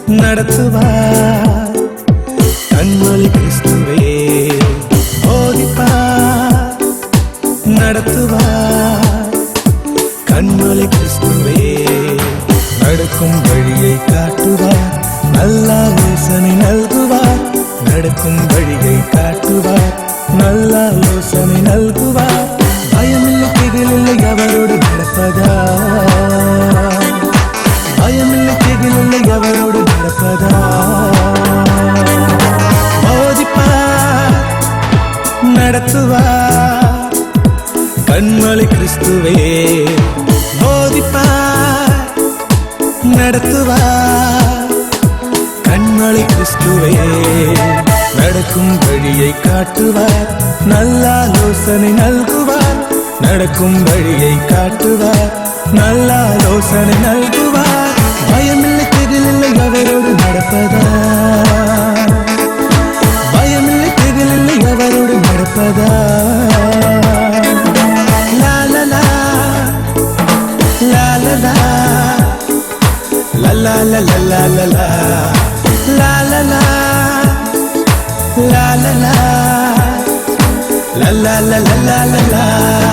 நடத்துவார். கண்மொழி கிறிஸ்துவே போதிப்பார், நடத்துவார். கண்மொழி கிறிஸ்துவே நடக்கும் வழியை காட்டுவார், நல்ல யோசனை நல்குவார். நடக்கும் வழியை காட்டுவார், நல்ல யோசனை நல்குவார். பயமில்லை திகிலில்லை அவரோடு நடப்பதா, பயமில்லை திகிலில்லை அவரோடு நடப்பதா. போதிப்பார், நடத்துவார். கண்மொழி கிறிஸ்துவே போதிப்பார், நடத்துவார். கண்மொழி கிறிஸ்துவே நடக்கும் வழியை காட்டுவார், நல்ல யோசனை நல்குவார். நடக்கும் வழியை காட்டுவார், நல்ல யோசனை நல்குவார். பயமில்லை திகிலில்லை அவரோடு நடப்பதா, பயமில்லை திகிலில்லை அவரோடு நடப்பதா. லாலலா லாலலா லாலலா லாலலா லாலலா லாலலா லாலலா லாலலா.